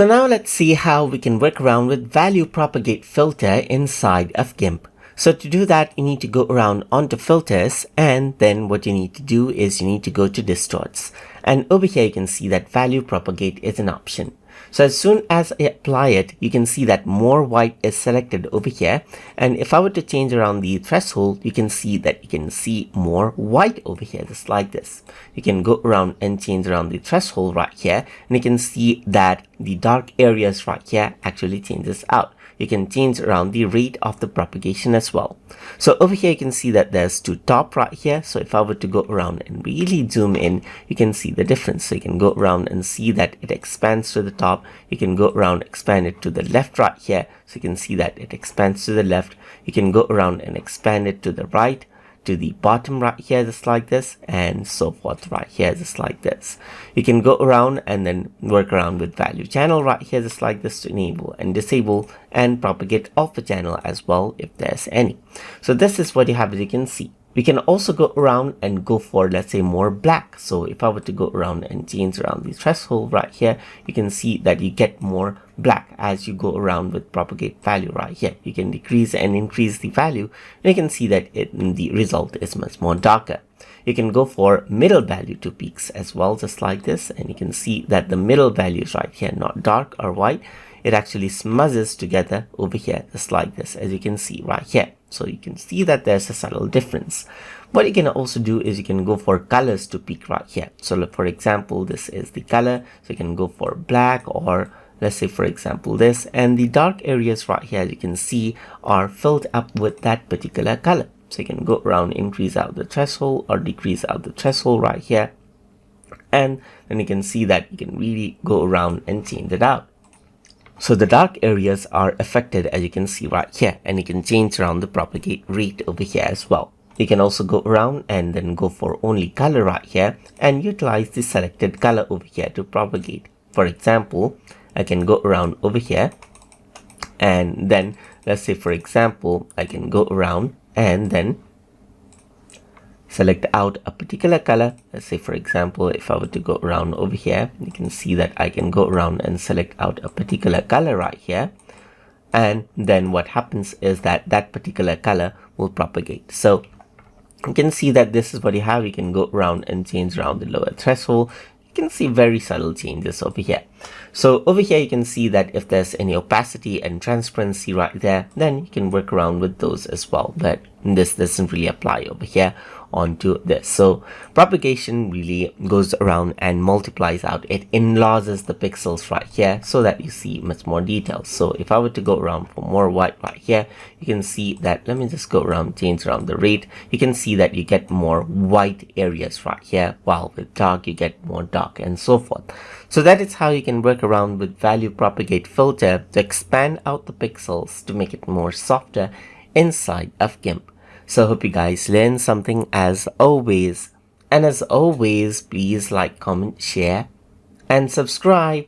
So now let's see how we can work around with Value Propagate Filter inside of GIMP. So to do that, you need to go around onto filters, and then what you need to do is you need to go to distorts. And over here you can see that Value Propagate is an option. So as soon as I apply it, you can see that more white is selected over here. And if I were to change around the threshold, you can see that you can see more white over here, just like this. You can go around and change around the threshold right here, and you can see that the dark areas right here actually changes out. You can change around the rate of the propagation as well. So over here you can see that there's two top right here. So if I were to go around and really zoom in, you can see the difference. So you can go around and see that it expands to the top. You can go around, expand it to the left right here. So you can see that it expands to the left. You can go around and expand it to the right, to the bottom right here, just like this, and so forth right here, just like this. You can go around and then work around with value channel right here, just like this, to enable and disable and propagate alpha channel as well if there's any. So this is what you have, as you can see. We can also go around and go for, let's say, more black. So if I were to go around and change around the threshold right here, you can see that you get more black as you go around with propagate value right here. You can decrease and increase the value, and you can see that the result is much more darker. You can go for middle value to peaks as well, just like this, and you can see that the middle values right here, not dark or white, it actually smudges together over here, just like this, as you can see right here. So you can see that there's a subtle difference. What you can also do is you can go for colors to peak right here. So look, for example, this is the color. So you can go for black, or let's say, for example, this, and the dark areas right here, as you can see, are filled up with that particular color. So you can go around, increase out the threshold or decrease out the threshold right here. And then you can see that you can really go around and change it out. So the dark areas are affected, as you can see right here, and you can change around the propagate rate over here as well. You can also go around and then go for only color right here and utilize the selected color over here to propagate. For example, I can go around over here, and then let's say, for example, I can go around and then select out a particular color. Let's say, for example, if I were to go around over here, you can see that I can go around and select out a particular color right here. And then what happens is that that particular color will propagate. So you can see that this is what you have. You can go around and change around the lower threshold. You can see very subtle changes over here. So over here you can see that if there's any opacity and transparency right there, then you can work around with those as well. But this doesn't really apply over here onto this. So propagation really goes around and multiplies out. It enlarges the pixels right here so that you see much more details. So if I were to go around for more white right here, you can see that, let me just go around, change around the rate. You can see that you get more white areas right here, while with dark you get more dark, and so forth. So that is how you can work around with Value Propagate Filter to expand out the pixels to make it more softer inside of GIMP. So I hope you guys learned something as always. And as always, please like, comment, share, and subscribe.